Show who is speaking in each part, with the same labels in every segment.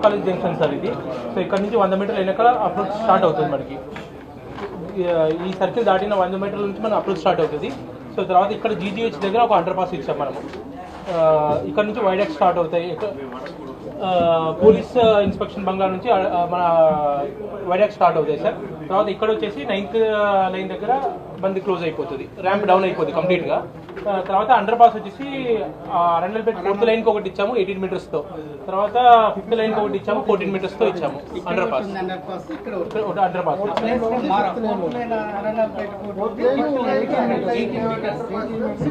Speaker 1: College junction sir ఇది. So ఇక్కడ నుంచి 100 మీటర్ల వెనకాల అప్రోచ్ స్టార్ట్ అవుతుంది మనకి. ఈ సర్కిల్ దాటిన 100 మీటర్ల నుంచి మన అప్రోచ్ స్టార్ట్ అవుతుంది. సో తర్వాత ఇక్కడ జీజీహెచ్ దగ్గర ఒక అండర్ పాస్ ఇచ్చాం మనము. ఇక్కడ నుంచి వైడాక్స్ స్టార్ట్ అవుతాయి. పోలీస్ ఇన్స్పెక్షన్ బంగ్లా నుంచి మన వైడాక్స్ స్టార్ట్ అవుతాయి సార్. తర్వాత ఇక్కడ వచ్చేసి 9th లైన్ దగ్గర బండి క్లోజ్ అయిపోతుంది, ర్యాంప్ డౌన్ అయిపోతుంది కంప్లీట్గా. తర్వాత అండర్ పాస్ వచ్చేసి రండల్పేట 4th లైన్కి ఒకటి ఇచ్చాము 18 మీటర్స్తో. తర్వాత 5th లైన్కి ఒకటి ఇచ్చాము 14 మీటర్స్తో ఇచ్చాము అండర్ పాస్. అండర్ పాస్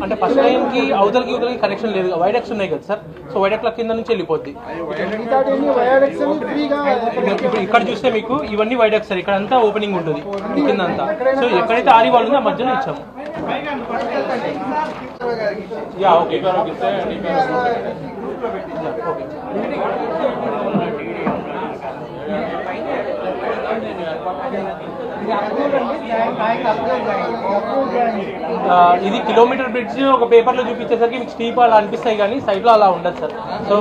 Speaker 1: అంటే ఫస్ట్ లైన్కి అవతలకి యువతలకి కనెక్షన్ లేదు, వైడాక్స్ ఉన్నాయి కదా సార్. సో వైడాక్ల కింద నుంచి వెళ్ళిపోద్ది. ఇప్పుడు ఇక్కడ చూస్తే మీకు ఇవన్నీ వైడాక్స్ సార్. ఇక్కడ అంతా ఓపెనింగ్ ఉంటుంది కింద అంతా. సో ఎక్కడైతే ఆరి వాళ్ళు ఉందో ఆ మధ్యలో ఇచ్చాము. Yeah okay okay sir. Okay ఇది కిలోమీటర్ బ్రిడ్జ్ ఒక పేపర్లో చూపించేసరికి మీకు స్టీప్ అలా అనిపిస్తాయి కానీ సైడ్లో అలా ఉండదు సార్. సో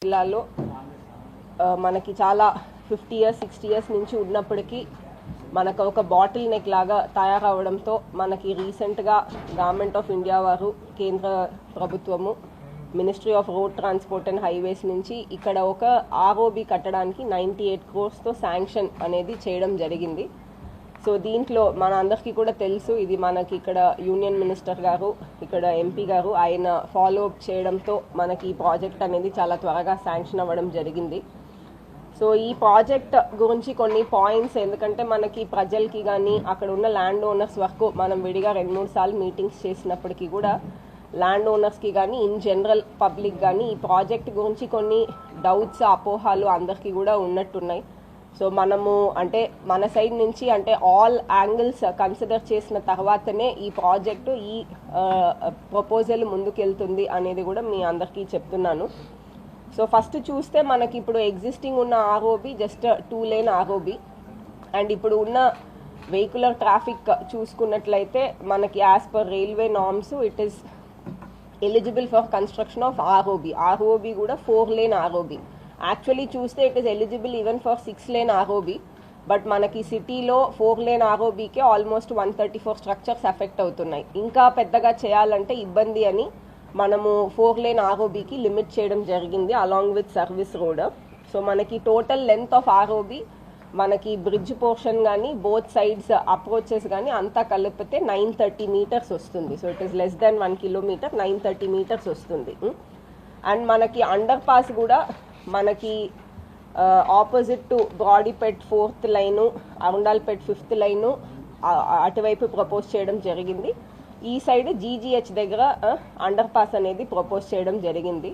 Speaker 2: జిల్లాలో మనకి చాలా 50 years 60 years నుంచి ఉన్నప్పటికీ మనకు ఒక బాటిల్ నెక్ లాగా తయారవడంతో మనకి రీసెంట్గా గవర్నమెంట్ ఆఫ్ ఇండియా వారు, కేంద్ర ప్రభుత్వము, ministry of road transport and highways నుంచి ఇక్కడ ఒక ఆర్ఓబి కట్టడానికి 98 crores శాంక్షన్ అనేది చేయడం జరిగింది. సో దీంట్లో మన అందరికీ కూడా తెలుసు, ఇది మనకి ఇక్కడ యూనియన్ మినిస్టర్ గారు, ఇక్కడ ఎంపీ గారు ఆయన ఫాలో అప్ చేయడంతో మనకి ఈ ప్రాజెక్ట్ అనేది చాలా త్వరగా శాంక్షన్ అవ్వడం జరిగింది. సో ఈ ప్రాజెక్ట్ గురించి కొన్ని పాయింట్స్, ఎందుకంటే మనకి ప్రజలకి కానీ అక్కడ ఉన్న ల్యాండ్ ఓనర్స్ వరకు మనం విడిగా 2-3 సార్లు మీటింగ్స్ చేసినప్పటికీ కూడా ల్యాండ్ ఓనర్స్కి కానీ ఇన్ జనరల్ పబ్లిక్ కానీ ఈ ప్రాజెక్ట్ గురించి కొన్ని డౌట్స్, అపోహాలు అందరికీ కూడా ఉన్నట్టున్నాయి. సో మనము అంటే మన సైడ్ నుంచి అంటే ఆల్ యాంగిల్స్ కన్సిడర్ చేసిన తర్వాతనే ఈ ప్రాజెక్టు, ఈ ప్రపోజల్ ముందుకెళ్తుంది అనేది కూడా మీ అందరికీ చెప్తున్నాను. సో ఫస్ట్ చూస్తే మనకి ఇప్పుడు ఎగ్జిస్టింగ్ ఉన్న ROB just 2 lane ROB. And ఇప్పుడు ఉన్న వెహికులర్ ట్రాఫిక్ చూసుకున్నట్లయితే మనకి as per railway norms it is eligible for construction of ROB. ROB కూడా 4 lane ఆర్ఓబి. యాక్చువల్లీ చూస్తే it is eligible even for 6 lane ROB. But మనకి సిటీలో 4 lane ఆర్ఓబికే almost 134 structures effect అవుతున్నాయి. ఇంకా పెద్దగా చేయాలంటే ఇబ్బంది అని మనము 4 lane ఆర్ఓబికి లిమిట్ చేయడం జరిగింది along with service road. So మనకి టోటల్ లెంత్ ఆఫ్ ఆర్ఓబి మనకి బ్రిడ్జ్ పోర్షన్ కానీ బోత్ సైడ్స్ అప్రోచెస్ కానీ అంతా కలిపితే 930 meters వస్తుంది. So it is less than 1 kilometer, 930 meters వస్తుంది. అండ్ మనకి అండర్ పాస్ కూడా మనకి opposite to Brodipet 4th line, Arundalpet 5th line అటువైపు ప్రపోజ్ చేయడం జరిగింది. ఈ సైడ్ జీజీహెచ్ దగ్గర అండర్ పాస్ అనేది ప్రపోజ్ చేయడం జరిగింది.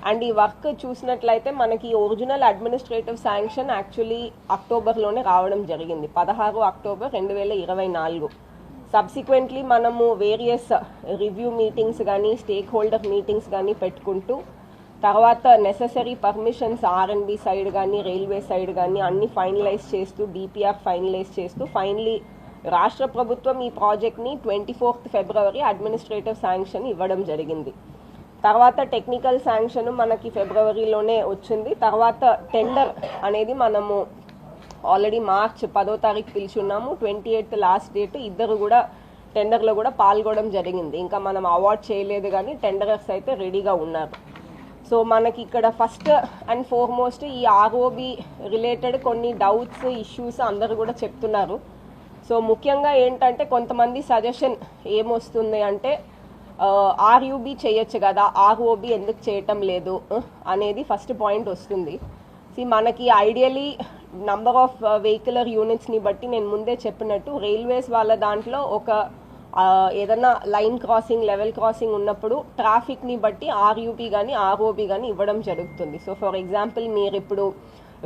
Speaker 2: అండ్ ఈ వర్క్ చూసినట్లయితే మనకి ఒరిజినల్ అడ్మినిస్ట్రేటివ్ శాంక్షన్ యాక్చువల్లీ అక్టోబర్లోనే రావడం జరిగింది, 16 October 2024. సబ్సిక్వెంట్లీ మనము వేరియస్ రివ్యూ మీటింగ్స్ కానీ స్టేక్ హోల్డర్ మీటింగ్స్ కానీ పెట్టుకుంటూ తర్వాత నెసెసరీ పర్మిషన్స్ ఆర్ఎండ్బి సైడ్ కానీ రైల్వే సైడ్ కానీ అన్ని ఫైనలైజ్ చేస్తూ డిపిఆర్ ఫైనలైజ్ చేస్తూ ఫైనలీ రాష్ట్ర ప్రభుత్వం ఈ ప్రాజెక్ట్ని 24th February అడ్మినిస్ట్రేటివ్ శాంక్షన్ ఇవ్వడం జరిగింది. తర్వాత టెక్నికల్ శాంక్షన్ మనకి ఫిబ్రవరిలోనే వచ్చింది. తర్వాత టెండర్ అనేది మనము ఆల్రెడీ మార్చ్ 10వ తారీఖు పిలిచున్నాము. 28th last date. ఇద్దరు కూడా టెండర్లో కూడా పాల్గొనడం జరిగింది. ఇంకా మనం అవార్డ్ చేయలేదు కానీ టెండరర్స్ అయితే రెడీగా ఉన్నారు. సో మనకి ఇక్కడ ఫస్ట్ అండ్ ఫార్మోస్ట్ ఈ ఆర్ఓబి రిలేటెడ్ కొన్ని డౌట్స్ ఇష్యూస్ అందరూ కూడా చెప్తున్నారు. సో ముఖ్యంగా ఏంటంటే కొంతమంది సజెషన్ ఏమొస్తుంది అంటే ఆర్యూబీ చేయొచ్చు కదా, ఆర్ఓబి ఎందుకు చేయటం లేదు అనేది ఫస్ట్ పాయింట్ వస్తుంది. మనకి ఐడియలీ నంబర్ ఆఫ్ వెహికులర్ యూనిట్స్ని బట్టి నేను ముందే చెప్పినట్టు రైల్వేస్ వాళ్ళ దాంట్లో ఒక ఏదైనా లైన్ క్రాసింగ్, లెవెల్ క్రాసింగ్ ఉన్నప్పుడు ట్రాఫిక్ని బట్టి ఆర్యూబీ కానీ ఆర్ఓబీ కానీ ఇవ్వడం జరుగుతుంది. సో ఫర్ ఎగ్జాంపుల్ మీరు ఇప్పుడు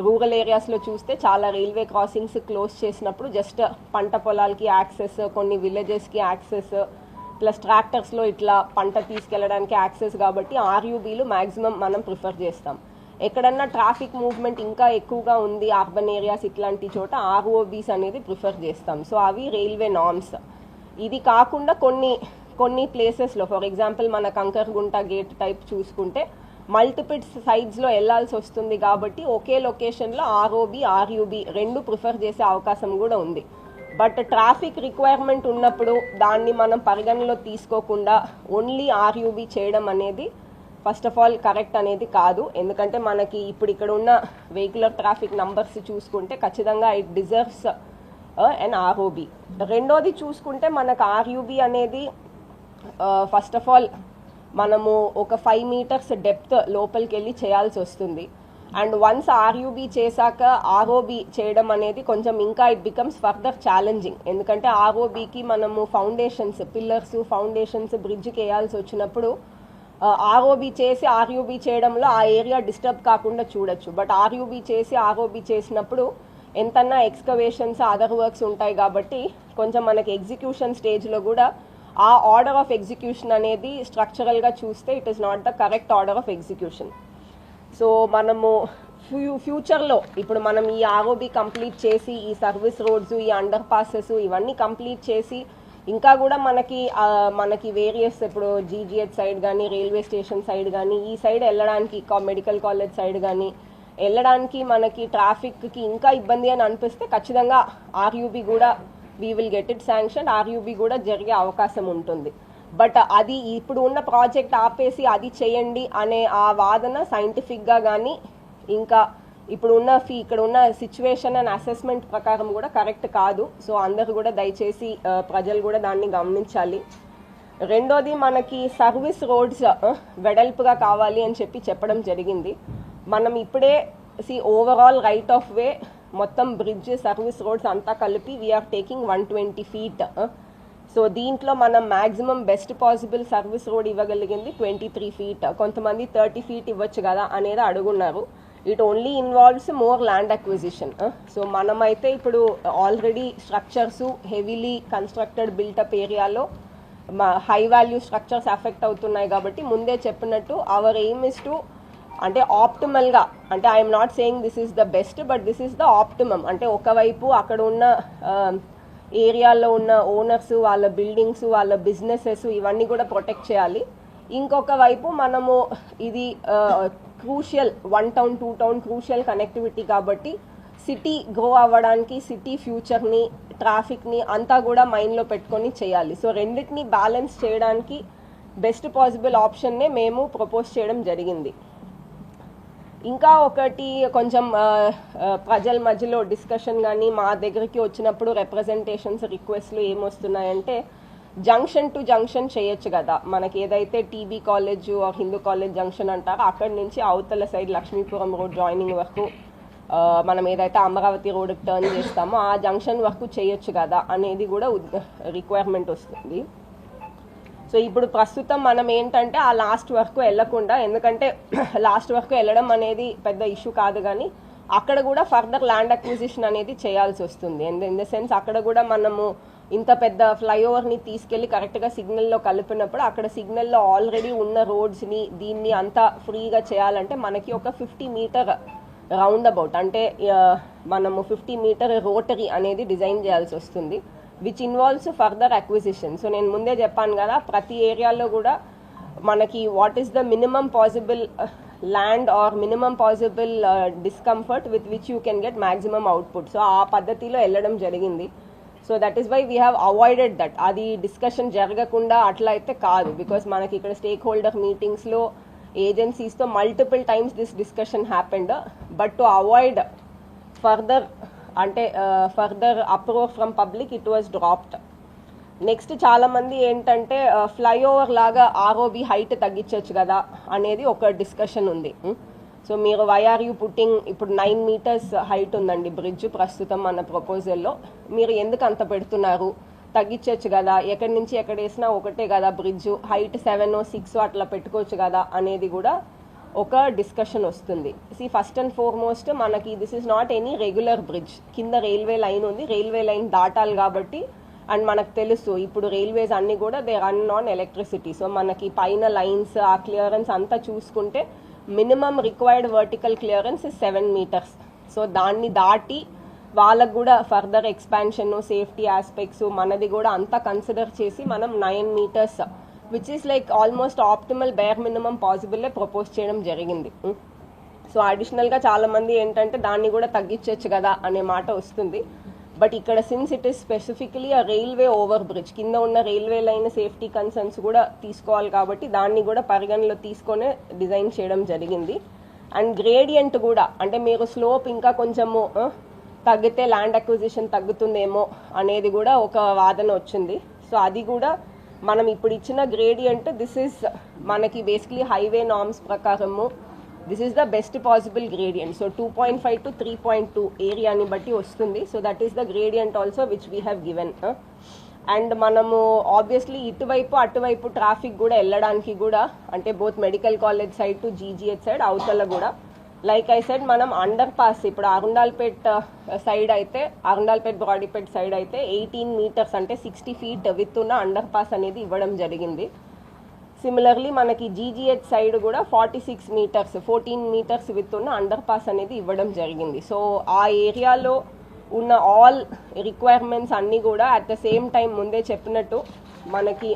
Speaker 2: రూరల్ ఏరియాస్లో చూస్తే చాలా రైల్వే క్రాసింగ్స్ క్లోజ్ చేసినప్పుడు జస్ట్ పంట పొలాలకి యాక్సెస్, కొన్ని విలేజెస్కి యాక్సెస్, ప్లస్ ట్రాక్టర్స్లో ఇట్లా పంట తీసుకెళ్ళడానికి యాక్సెస్, కాబట్టి ఆర్యూబీలు మ్యాక్సిమం మనం ప్రిఫర్ చేస్తాం. ఎక్కడన్నా ట్రాఫిక్ మూవ్మెంట్ ఇంకా ఎక్కువగా ఉంది అర్బన్ ఏరియాస్ ఇట్లాంటి చోట ఆర్ఓబీస్ అనేది ప్రిఫర్ చేస్తాం. సో అవి రైల్వే నార్మ్స్. ఇది కాకుండా కొన్ని ప్లేసెస్లో ఫర్ ఎగ్జాంపుల్ మన కంకర్గుంట గేట్ టైప్ చూసుకుంటే మల్టిపుల్ సైడ్స్లో వెళ్లాల్సి వస్తుంది కాబట్టి ఒకే లొకేషన్లో ఆర్ఓబి, ఆర్యూబీ రెండు ప్రిఫర్ చేసే అవకాశం కూడా ఉంది. బట్ ట్రాఫిక్ రిక్వైర్మెంట్ ఉన్నప్పుడు దాన్ని మనం పరిగణలో తీసుకోకుండా ఓన్లీ ఆర్యూబీ చేయడం అనేది ఫస్ట్ ఆఫ్ ఆల్ కరెక్ట్ అనేది కాదు. ఎందుకంటే మనకి ఇప్పుడు ఇక్కడ ఉన్న వెహికులర్ ట్రాఫిక్ నంబర్స్ చూసుకుంటే ఖచ్చితంగా ఇట్ డిజర్వ్స్ అండ్ ఆర్ఓబి. రెండోది చూసుకుంటే మనకు ఆర్యూబీ అనేది ఫస్ట్ ఆఫ్ ఆల్ మనము ఒక 5 meters డెప్త్ లోపలికి వెళ్ళి చేయాల్సి వస్తుంది. అండ్ వన్స్ ఆర్యూబీ చేశాక ఆర్ఓబీ చేయడం అనేది కొంచెం ఇంకా ఇట్ బికమ్స్ ఫర్దర్ ఛాలెంజింగ్. ఎందుకంటే ఆర్ఓబీకి మనము ఫౌండేషన్స్, పిల్లర్స్, ఫౌండేషన్స్, బ్రిడ్జ్కి వేయాల్సి వచ్చినప్పుడు ఆర్ఓబీ చేసి ఆర్యూబీ చేయడంలో ఆ ఏరియా డిస్టర్బ్ కాకుండా చూడొచ్చు. బట్ ఆర్యూబీ చేసి ఆర్ఓబీ చేసినప్పుడు ఎంతన్నా ఎక్స్కవేషన్స్, అదర్ వర్క్స్ ఉంటాయి కాబట్టి కొంచెం మనకి ఎగ్జిక్యూషన్ స్టేజ్లో కూడా ఆ ఆర్డర్ ఆఫ్ ఎగ్జిక్యూషన్ అనేది స్ట్రక్చరల్గా చూస్తే it is not the correct order of execution. So మనము ఫ్యూచర్లో ఇప్పుడు మనం ఈ ఆర్ఓబీ కంప్లీట్ చేసి ఈ సర్వీస్ రోడ్స్, ఈ అండర్ పాసెస్ ఇవన్నీ కంప్లీట్ చేసి ఇంకా కూడా మనకి వేరియస్ ఇప్పుడు జీజీహెచ్ సైడ్ కానీ, రైల్వే స్టేషన్ సైడ్ కానీ, ఈ సైడ్ వెళ్ళడానికి మెడికల్ కాలేజ్ సైడ్ కానీ వెళ్ళడానికి మనకి ట్రాఫిక్కి ఇంకా ఇబ్బంది అని అనిపిస్తే ఖచ్చితంగా ఆర్యూబీ కూడా we will get it sanction, RUB కూడా జరిగే అవకాశం ఉంటుంది. బట్ అది ఇప్పుడు ఉన్న ప్రాజెక్ట్ ఆపేసి అది చేయండి అనే ఆ వాదన సైంటిఫిక్గా కానీ ఇంకా ఇక్కడ ఉన్న సిచ్యువేషన్ అండ్ అసెస్మెంట్ ప్రకారం కూడా కరెక్ట్ కాదు. సో అందరూ కూడా దయచేసి ప్రజలు కూడా దాన్ని గమనించాలి. రెండోది మనకి సర్వీస్ రోడ్స్ వెడల్పుగా కావాలి అని చెప్పడం జరిగింది. మనం ఇప్పుడే ఓవరాల్ రైట్ ఆఫ్ వే మొత్తం బ్రిడ్జ్, సర్వీస్ రోడ్స్ అంతా కలిపి వీఆర్ టేకింగ్ 120 feet. సో దీంట్లో మనం maximum best possible service road ఇవ్వగలిగింది 23 feet. కొంతమంది 30 feet ఇవ్వచ్చు కదా అనేది అడుగున్నారు. It only involves more land acquisition. So మనమైతే ఇప్పుడు already structures heavily constructed built up ఏరియాలో హై వాల్యూ స్ట్రక్చర్స్ అఫెక్ట్ అవుతున్నాయి కాబట్టి ముందే చెప్పినట్టు అవర్ ఎయిమ్ ఇస్ టు అంటే ఆప్టిమల్గా, అంటే I'm not saying this is the best but this is the optimum. అంటే ఒకవైపు అక్కడ ఉన్న ఏరియాలో ఉన్న ఓనర్స్, వాళ్ళ బిల్డింగ్స్, వాళ్ళ బిజినెసెస్ ఇవన్నీ కూడా ప్రొటెక్ట్ చేయాలి. ఇంకొక వైపు మనము ఇది crucial 1 town 2 town crucial connectivity కాబట్టి సిటీ గ్రో అవ్వడానికి, సిటీ ఫ్యూచర్ని, ట్రాఫిక్ని అంతా కూడా మైండ్లో పెట్టుకొని చేయాలి. సో రెండింటిని బ్యాలెన్స్ చేయడానికి బెస్ట్ పాసిబుల్ ఆప్షన్నే మేము ప్రపోజ్ చేయడం జరిగింది. ఇంకా ఒకటి కొంచెం ప్రజల మధ్యలో డిస్కషన్ కానీ మా దగ్గరికి వచ్చినప్పుడు రిప్రజెంటేషన్స్, రిక్వెస్ట్లు ఏమొస్తున్నాయంటే జంక్షన్ టు జంక్షన్ చేయొచ్చు కదా. మనకి ఏదైతే TB college Hindu college junction అంటారో అక్కడి నుంచి అవతల సైడ్ లక్ష్మీపురం రోడ్ జాయినింగ్ వరకు మనం ఏదైతే అమరావతి రోడ్కి టర్న్ చేస్తామో ఆ జంక్షన్ వరకు చేయొచ్చు కదా అనేది కూడా రిక్వైర్మెంట్ వస్తుంది. సో ఇప్పుడు ప్రస్తుతం మనం ఏంటంటే ఆ లాస్ట్ వరకు వెళ్ళకుండా, ఎందుకంటే లాస్ట్ వరకు వెళ్ళడం అనేది పెద్ద ఇష్యూ కాదు కానీ అక్కడ కూడా ఫర్దర్ ల్యాండ్ అక్విజిషన్ అనేది చేయాల్సి వస్తుంది. ఇన్ ద సెన్స్ అక్కడ కూడా మనము ఇంత పెద్ద ఫ్లైఓవర్ని తీసుకెళ్ళి కరెక్ట్గా సిగ్నల్లో కలిపినప్పుడు అక్కడ సిగ్నల్లో ఆల్రెడీ ఉన్న రోడ్స్ని దీన్ని అంతా ఫ్రీగా చేయాలంటే మనకి ఒక 50 meter రౌండ్ అబౌట్, అంటే మనము 50 meter రోటరీ అనేది డిజైన్ చేయాల్సి వస్తుంది, which involves further acquisition. So నేను ముందే చెప్పాను కదా ప్రతి ఏరియాలో కూడా మనకి what is the minimum possible land or minimum possible discomfort with which you can get maximum output. So ఆ పద్ధతిలో వెళ్ళడం జరిగింది. So that is why we have avoided that. అది డిస్కషన్ జరగకుండా అట్లా అయితే కాదు, బికాస్ మనకి ఇక్కడ స్టేక్ హోల్డర్ మీటింగ్స్లో ఏజెన్సీస్తో multiple times this discussion happened. But to avoid further approach from public it was dropped. Next చాలామంది ఏంటంటే ఫ్లైఓవర్ లాగా ఆర్ఓబి హైట్ తగ్గించవచ్చు కదా అనేది ఒక డిస్కషన్ ఉంది. సో మీరు వైఆర్యూ పుట్టింగ్ ఇప్పుడు 9 meters హైట్ ఉందండి బ్రిడ్జ్ ప్రస్తుతం మన ప్రపోజల్లో. మీరు ఎందుకు అంత పెడుతున్నారు, తగ్గించవచ్చు కదా, ఎక్కడి నుంచి ఎక్కడ వేసినా ఒకటే కదా బ్రిడ్జ్, హైట్ 7 or 6 అట్లా పెట్టుకోవచ్చు కదా అనేది కూడా ఒక డిస్కషన్ వస్తుంది. ఫస్ట్ అండ్ ఫార్మోస్ట్ మనకి this is not any regular bridge. కింద రైల్వే లైన్ ఉంది, రైల్వే లైన్ దాటాలి కాబట్టి. అండ్ మనకు తెలుసు ఇప్పుడు రైల్వేస్ అన్నీ కూడా they run on electricity. So మనకి పైన లైన్స్ ఆ క్లియరెన్స్ అంతా చూసుకుంటే minimum required vertical clearance 7 meters. So దాన్ని దాటి వాళ్ళకు కూడా ఫర్దర్ ఎక్స్పాన్షన్ సేఫ్టీ ఆస్పెక్ట్స్ మనది కూడా అంతా కన్సిడర్ చేసి మనం 9 meters which is like almost optimal bare minimum పాసిబుల్లే ప్రపోజ్ చేయడం జరిగింది. సో అడిషనల్గా చాలామంది ఏంటంటే దాన్ని కూడా తగ్గించవచ్చు కదా అనే మాట వస్తుంది. బట్ ఇక్కడ సిన్స్ ఇట్ ఈస్ స్పెసిఫికలీ ఆ రైల్వే ఓవర్ బ్రిడ్జ్, కింద ఉన్న రైల్వే లైన్ సేఫ్టీ కన్సర్న్స్ కూడా తీసుకోవాలి కాబట్టి దాన్ని కూడా పరిగణలో తీసుకొనే డిజైన్ చేయడం జరిగింది. అండ్ గ్రేడియంట్ కూడా అంటే మీరు స్లోప్ ఇంకా కొంచెము తగ్గితే ల్యాండ్ అక్విజిషన్ తగ్గుతుందేమో అనేది కూడా ఒక వాదన వచ్చింది. సో అది కూడా మనం ఇప్పుడు ఇచ్చిన గ్రేడియంట్ దిస్ ఈస్ మనకి బేసిక్లీ హైవే నార్మ్స్ ప్రకారము this is the best possible gradient. So 2.5 to 3.2 ఏరియాని బట్టి వస్తుంది. So that is the gradient also which we have given. And మనము ఆబ్వియస్లీ ఇటువైపు అటువైపు ట్రాఫిక్ కూడా వెళ్ళడానికి కూడా అంటే both medical college side to GGH side అవతల కూడా లైక్ ఐ సెడ్ మనం అండర్ పాస్ ఇప్పుడు అరుండాల్పేట్ సైడ్ అయితే అరుండాల్పేట్ బ్రాడీపేట్ సైడ్ అయితే 18 meters అంటే 60 feet విత్ ఉన్న అండర్ పాస్ అనేది ఇవ్వడం జరిగింది. సిమిలర్లీ మనకి జీజీహెచ్ సైడ్ కూడా 46 meters 14 meters విత్ ఉన్న అండర్ పాస్ అనేది ఇవ్వడం జరిగింది. సో ఆ ఏరియాలో ఉన్న ఆల్ రిక్వైర్మెంట్స్ అన్నీ కూడా అట్ ద సేమ్ టైం ముందే చెప్పినట్టు మనకి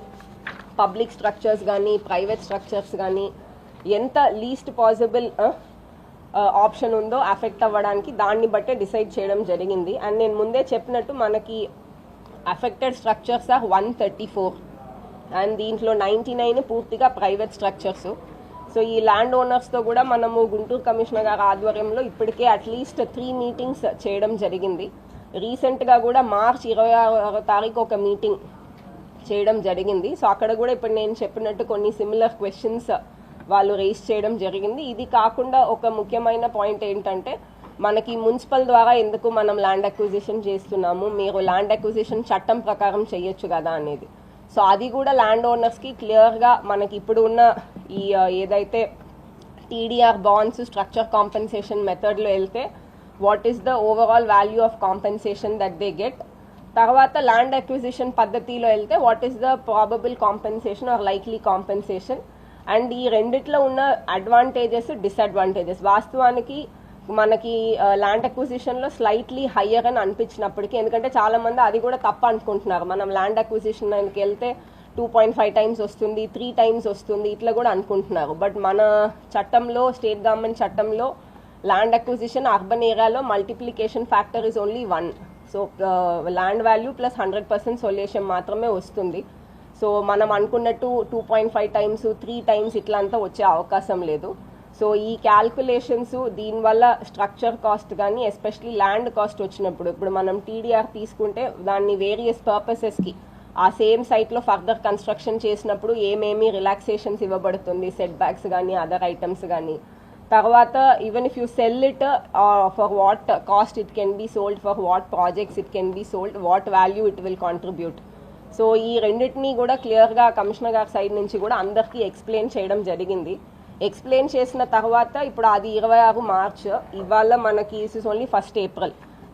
Speaker 2: పబ్లిక్ స్ట్రక్చర్స్ కానీ ప్రైవేట్ స్ట్రక్చర్స్ కానీ ఎంత లీస్ట్ పాసిబుల్ ఆప్షన్ ఉందో అఫెక్ట్ అవ్వడానికి దాన్ని బట్టే డిసైడ్ చేయడం జరిగింది. అండ్ నేను ముందే చెప్పినట్టు మనకి అఫెక్టెడ్ స్ట్రక్చర్స్ ఆర్ 134 అండ్ దీంట్లో 99 పూర్తిగా ప్రైవేట్ స్ట్రక్చర్స్. సో ఈ ల్యాండ్ ఓనర్స్తో కూడా మనము గుంటూరు కమిషనర్ గారి ఆధ్వర్యంలో ఇప్పటికే అట్లీస్ట్ 3 meetings చేయడం జరిగింది. రీసెంట్గా కూడా March 26 ఒక మీటింగ్ చేయడం జరిగింది. సో అక్కడ కూడా ఇప్పుడు నేను చెప్పినట్టు కొన్ని సిమిలర్ క్వశ్చన్స్ వాళ్ళు రేస్ చేయడం జరిగింది. ఇది కాకుండా ఒక ముఖ్యమైన పాయింట్ ఏంటంటే మనకి మున్సిపల్ ద్వారా ఎందుకు మనం ల్యాండ్ అక్విజిషన్ చేస్తున్నాము, మీరు ల్యాండ్ అక్విజిషన్ చట్టం ప్రకారం చేయొచ్చు కదా అనేది. సో అది కూడా ల్యాండ్ ఓనర్స్కి క్లియర్గా మనకి ఇప్పుడు ఉన్న ఈ ఏదైతే టీడీఆర్ బాండ్స్ స్ట్రక్చర్ కాంపెన్సేషన్ మెథడ్లో వెళ్తే what is the overall value of compensation that they get, తర్వాత ల్యాండ్ అక్విజిషన్ పద్ధతిలో వెళ్తే what is the probable compensation or likely compensation. And ఈ రెండిట్లో ఉన్న అడ్వాంటేజెస్ డిసడ్వాంటేజెస్ వాస్తవానికి మనకి ల్యాండ్ అక్విజిషన్లో స్లైట్లీ హయ్యర్ అని అనిపించినప్పటికీ, ఎందుకంటే చాలామంది అది కూడా తప్ప అనుకుంటున్నారు, మనం ల్యాండ్ అక్విజిషన్కి వెళ్తే 2.5 times వస్తుంది 3 times వస్తుంది ఇట్లా కూడా అనుకుంటున్నారు. బట్ మన చట్టంలో స్టేట్ గవర్నమెంట్ చట్టంలో ల్యాండ్ అక్విజిషన్ అర్బన్ ఏరియాలో multiplication factor is only 1. So land value plus 100% solution మాత్రమే వస్తుంది. సో మనం అనుకున్నట్టు 2.5 times 3 times ఇట్లా అంతా వచ్చే అవకాశం లేదు. సో ఈ క్యాల్కులేషన్స్ దీనివల్ల స్ట్రక్చర్ కాస్ట్ కానీ ఎస్పెషలీ ల్యాండ్ కాస్ట్ వచ్చినప్పుడు ఇప్పుడు మనం టీడీఆర్ తీసుకుంటే దాన్ని వేరియస్ పర్పసెస్కి ఆ సేమ్ సైట్లో ఫర్దర్ కన్స్ట్రక్షన్ చేసినప్పుడు ఏమేమి రిలాక్సేషన్స్ ఇవ్వబడుతుంది, సెట్ బ్యాక్స్ కానీ అదర్ ఐటమ్స్ కానీ, తర్వాత even if you sell it for what cost it can be sold, for what projects it can be sold, what value it will contribute. So ఈ రెండింటినీ కూడా క్లియర్గా కమిషనర్ గారి side నుంచి కూడా అందరికీ ఎక్స్ప్లెయిన్ చేయడం జరిగింది. ఎక్స్ప్లెయిన్ చేసిన తర్వాత ఇప్పుడు అది 26 March, ఇవాళ మనకి ఇస్ ఓన్లీ 1 April.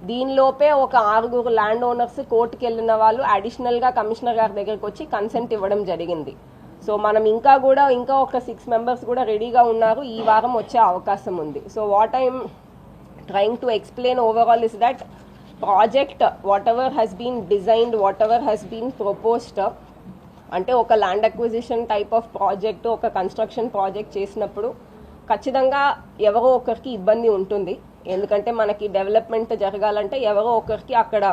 Speaker 2: దీనిలోపే ఒక 6 ల్యాండ్ ఓనర్స్ కోర్టుకి వెళ్ళిన వాళ్ళు అడిషనల్గా కమిషనర్ గారి దగ్గరికి వచ్చి కన్సెంట్ ఇవ్వడం జరిగింది. సో మనం ఇంకా ఒక 6 members కూడా రెడీగా ఉన్నారు, ఈ వారం వచ్చే అవకాశం ఉంది. So what I'm trying to explain overall is that project whatever has been designed, whatever has been proposed, అంటే ఒక land acquisition type of project, ఒక కన్స్ట్రక్షన్ ప్రాజెక్ట్ చేసినప్పుడు ఖచ్చితంగా ఎవరో ఒకరికి ఇబ్బంది ఉంటుంది. ఎందుకంటే మనకి డెవలప్మెంట్ జరగాలంటే ఎవరో ఒకరికి అక్కడ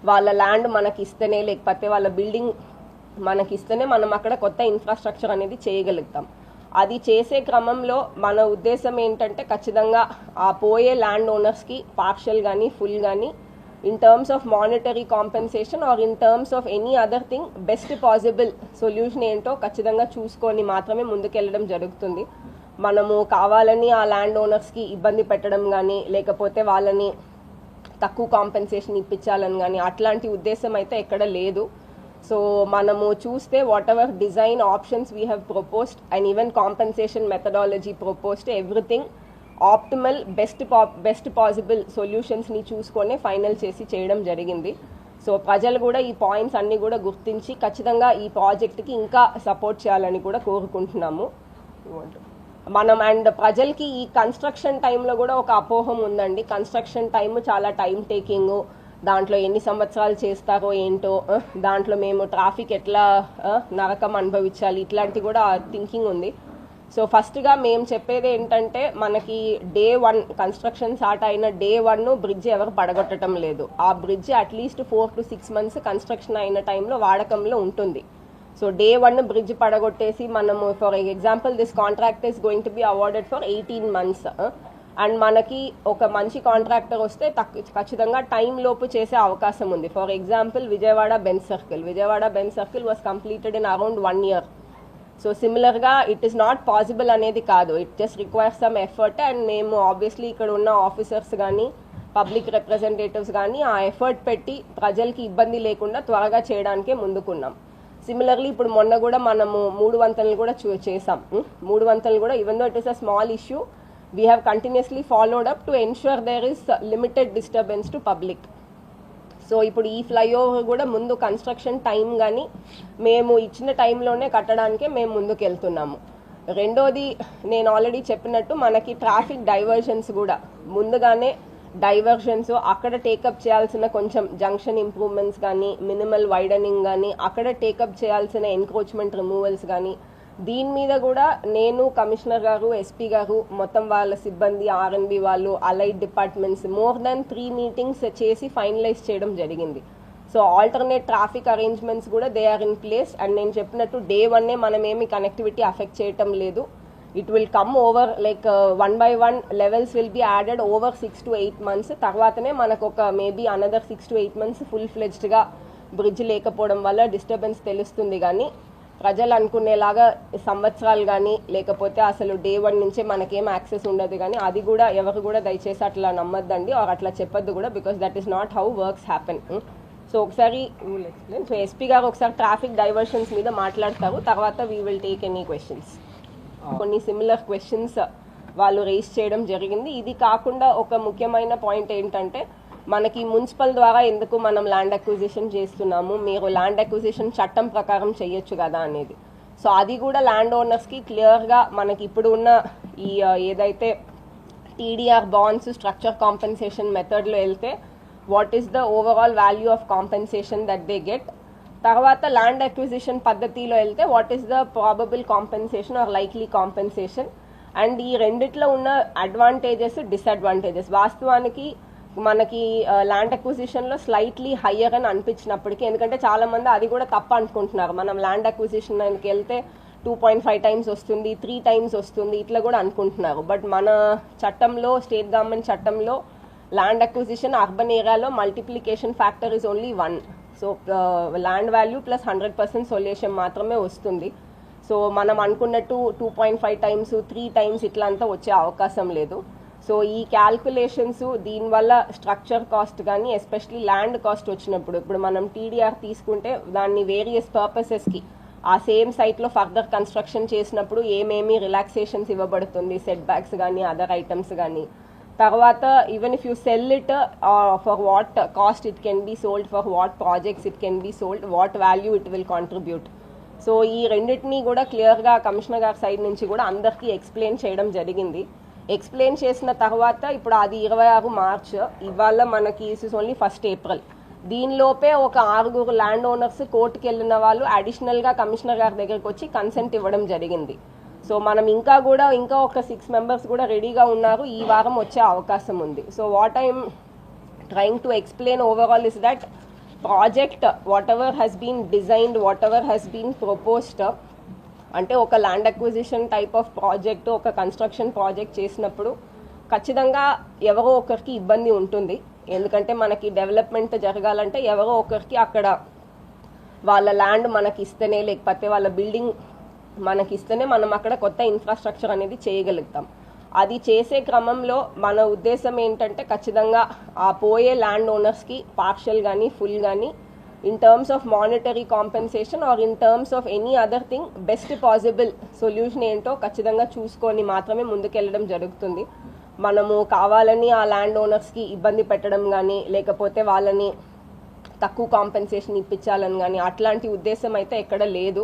Speaker 2: వాళ్ళ ల్యాండ్ మనకి ఇస్తేనే, లేకపోతే వాళ్ళ బిల్డింగ్ మనకి ఇస్తేనే మనం అక్కడ కొత్త ఇన్ఫ్రాస్ట్రక్చర్ అనేది చేయగలుగుతాం. అది చేసే క్రమంలో మన ఉద్దేశం ఏంటంటే ఖచ్చితంగా ఆ పోయే ల్యాండ్ ఓనర్స్కి పార్షియల్ కానీ ఫుల్ కానీ in terms of monetary compensation or in terms of any other thing best possible solution ఏంటో ఖచ్చితంగా చూసుకొని మాత్రమే ముందుకెళ్ళడం జరుగుతుంది. మనము కావాలని ఆ ల్యాండ్ ఓనర్స్కి ఇబ్బంది పెట్టడం కానీ, లేకపోతే వాళ్ళని తక్కువ కాంపెన్సేషన్ ఇప్పించాలని కానీ అట్లాంటి ఉద్దేశం అయితే ఎక్కడ లేదు. సో మనము చూస్తే whatever design options we have proposed and even compensation methodology proposed, everything optimal best possible సొల్యూషన్స్ని చూసుకొని ఫైనల్ చేసి చేయడం జరిగింది. సో ప్రజలు కూడా ఈ పాయింట్స్ అన్నీ కూడా గుర్తించి ఖచ్చితంగా ఈ ప్రాజెక్ట్కి ఇంకా సపోర్ట్ చేయాలని కూడా కోరుకుంటున్నాము మనం. అండ్ ప్రజలకి ఈ కన్స్ట్రక్షన్ టైంలో కూడా ఒక అపోహం ఉందండి. కన్స్ట్రక్షన్ టైం చాలా టైం టేకింగ్, దాంట్లో ఎన్ని సంవత్సరాలు చేస్తారో ఏంటో, దాంట్లో మేము ట్రాఫిక్ ఎట్లా నరకం అనుభవించాలి, ఇట్లాంటి కూడా థింకింగ్ ఉంది. సో ఫస్ట్గా మేము చెప్పేది ఏంటంటే మనకి డే 1 కన్స్ట్రక్షన్ స్టార్ట్ అయిన డే 1 బ్రిడ్జ్ ఎవరు పడగొట్టడం లేదు. ఆ bridge at least 4 to 6 months construction అయిన టైంలో వాడకంలో ఉంటుంది. సో డే 1 బ్రిడ్జ్ పడగొట్టేసి మనము for example this contract is going to be awarded for 18 months and మనకి ఒక మంచి కాంట్రాక్టర్ వస్తే ఖచ్చితంగా టైం లోపు చేసే అవకాశం ఉంది. For example Vijayawada Benz circle was completed in around 1 year. So సిమిలర్గా ఇట్ ఈస్ నాట్ పాసిబుల్ అనేది కాదు, it just requires some effort. And మేము ఆబ్వియస్లీ ఇక్కడ ఉన్న ఆఫీసర్స్ కానీ పబ్లిక్ రిప్రజెంటేటివ్స్ కానీ ఆ ఎఫర్ట్ పెట్టి ప్రజలకి ఇబ్బంది లేకుండా త్వరగా చేయడానికే ముందుకున్నాం. సిమిలర్లీ ఇప్పుడు మొన్న కూడా మనము 3 వంతెనలు కూడా చేసాం. 3 వంతెనలు కూడా even though it is a small issue, we have continuously followed up to ensure there is limited disturbance to public. So ఇప్పుడు ఈ ఫ్లైఓవర్ కూడా ముందు కన్స్ట్రక్షన్ టైం కానీ మేము ఇచ్చిన టైంలోనే కట్టడానికే మేము ముందుకు వెళ్తున్నాము. రెండోది నేను ఆల్రెడీ చెప్పినట్టు మనకి ట్రాఫిక్ డైవర్షన్స్ కూడా ముందుగానే డైవర్షన్స్ అక్కడ టేకప్ చేయాల్సిన కొంచెం జంక్షన్ ఇంప్రూవ్మెంట్స్ కానీ, మినిమల్ వైడనింగ్ కానీ, అక్కడ టేకప్ చేయాల్సిన ఎన్క్రోచ్మెంట్ రిమూవల్స్ కానీ, దీని మీద కూడా నేను కమిషనర్ గారు, ఎస్పీ గారు, మొత్తం వాళ్ళ సిబ్బంది, ఆర్ఎన్బి వాళ్ళు, allied departments more than 3 meetings చేసి ఫైనలైజ్ చేయడం జరిగింది. సో ఆల్టర్నేట్ ట్రాఫిక్ అరేంజ్మెంట్స్ కూడా they are in place. And నేను చెప్పినట్టు డే 1 మనం ఏమి కనెక్టివిటీ అఫెక్ట్ చేయటం లేదు. It will come over like 1 by 1 levels will be added over 6 to 8 months. తర్వాతనే మనకు ఒక maybe another 6 to 8 months full ఫ్లెడ్జ్డ్గా బ్రిడ్జ్ లేకపోవడం వల్ల డిస్టర్బెన్స్ తెలుస్తుంది. కానీ ప్రజలు అనుకునేలాగా సంవత్సరాలు కానీ లేకపోతే అసలు డే 1 నుంచే మనకేం యాక్సెస్ ఉండదు. కానీ అది కూడా ఎవరు కూడా దయచేసి అట్లా నమ్మద్దండి ఆర్ అట్లా చెప్పొద్దు కూడా, because that is not how works happen. So ఒకసారి ఎక్స్ప్లెయిన్. సో ఎస్పీ గారు ఒకసారి ట్రాఫిక్ డైవర్షన్స్ మీద మాట్లాడతారు, తర్వాత we will take any questions. కొన్ని సిమిలర్ క్వశ్చన్స్ వాళ్ళు రేస్ చేయడం జరిగింది. ఇది కాకుండా ఒక ముఖ్యమైన పాయింట్ ఏంటంటే మనకి మున్సిపల్ ద్వారా ఎందుకు మనం ల్యాండ్ అక్విజిషన్ చేస్తున్నాము, మీరు ల్యాండ్ అక్విజిషన్ చట్టం ప్రకారం చేయొచ్చు కదా అనేది. సో అది కూడా ల్యాండ్ ఓనర్స్కి క్లియర్గా మనకి ఇప్పుడు ఉన్న ఈ ఏదైతే టీడీఆర్ బాండ్స్ స్ట్రక్చర్ కాంపెన్సేషన్ మెథడ్లో వెళ్తే what is the overall value of compensation that they get, తర్వాత ల్యాండ్ అక్విజిషన్ పద్ధతిలో వెళ్తే what is the probable compensation or likely compensation. And ఈ రెండిట్లో ఉన్న అడ్వాంటేజెస్, డిసడ్వాంటేజెస్ వాస్తవానికి మనకి ల్యాండ్ అక్విజిషన్లో స్లైట్లీ హయ్యర్ అని అనిపించినప్పటికీ, ఎందుకంటే చాలా మంది అది కూడా తప్ప అనుకుంటున్నారు, మనం ల్యాండ్ అక్విజిషన్కి వెళ్తే 2.5 times వస్తుంది, 3 times వస్తుంది, ఇట్లా కూడా అనుకుంటున్నారు. బట్ మన చట్టంలో, స్టేట్ గవర్నమెంట్ చట్టంలో ల్యాండ్ అక్విజిషన్ అర్బన్ ఏరియాలో multiplication factor is only 1. So land value plus 100% solution మాత్రమే వస్తుంది. సో మనం అనుకున్నట్టు 2.5 times 3 times ఇట్లా అంతా వచ్చే అవకాశం లేదు. సో ఈ క్యాల్కులేషన్స్ దీనివల్ల స్ట్రక్చర్ కాస్ట్ కానీ ఎస్పెషలీ ల్యాండ్ కాస్ట్ వచ్చినప్పుడు, ఇప్పుడు మనం టీడీఆర్ తీసుకుంటే దాన్ని వేరియస్ పర్పసెస్కి ఆ సేమ్ సైట్లో ఫర్దర్ కన్స్ట్రక్షన్ చేసినప్పుడు ఏమేమి రిలాక్సేషన్స్ ఇవ్వబడుతుంది, సెట్ బ్యాక్స్ కానీ అదర్ ఐటమ్స్ కానీ, తర్వాత even if you sell it for what cost it can be sold, for what projects it can be sold, what value it will contribute. So ఈ రెండింటినీ కూడా క్లియర్గా కమిషనర్ గారి side నుంచి కూడా అందరికీ ఎక్స్ప్లెయిన్ చేయడం జరిగింది. ఎక్స్ప్లెయిన్ చేసిన తర్వాత ఇప్పుడు అది 26 March, ఇవాళ మనకి ఇస్ ఓన్లీ 1st April. దీనిలోపే ఒక 6 ల్యాండ్ ఓనర్స్ కోర్టుకి వెళ్ళిన వాళ్ళు అడిషనల్గా కమిషనర్ గారి దగ్గరికి వచ్చి కన్సెంట్ ఇవ్వడం జరిగింది. సో మనం ఇంకా ఒక 6 మెంబర్స్ కూడా రెడీగా ఉన్నారు, ఈ వారం వచ్చే అవకాశం ఉంది. So what I'm trying to explain overall is that project whatever has been designed, whatever has been proposed, అంటే ఒక land acquisition type of project, ఒక కన్స్ట్రక్షన్ ప్రాజెక్ట్ చేసినప్పుడు ఖచ్చితంగా ఎవరో ఒకరికి ఇబ్బంది ఉంటుంది. ఎందుకంటే మనకి డెవలప్మెంట్ జరగాలంటే ఎవరో ఒకరికి అక్కడ వాళ్ళ ల్యాండ్ మనకి ఇస్తేనే, లేకపోతే వాళ్ళ బిల్డింగ్ మనకి ఇస్తేనే మనం అక్కడ కొత్త ఇన్ఫ్రాస్ట్రక్చర్ అనేది చేయగలుగుతాం. అది చేసే క్రమంలో మన ఉద్దేశం ఏంటంటే ఖచ్చితంగా ఆ పోయే ల్యాండ్ ఓనర్స్కి పార్షియల్ కానీ ఫుల్ కానీ in terms of monetary compensation or in terms of any other thing best possible solution ఏంటో ఖచ్చితంగా చూసుకొని మాత్రమే ముందుకెళ్ళడం జరుగుతుంది. మనము కావాలని ఆ ల్యాండ్ ఓనర్స్కి ఇబ్బంది పెట్టడం కానీ, లేకపోతే వాళ్ళని తక్కువ కాంపెన్సేషన్ ఇప్పించాలని కానీ అట్లాంటి ఉద్దేశం అయితే ఎక్కడ లేదు.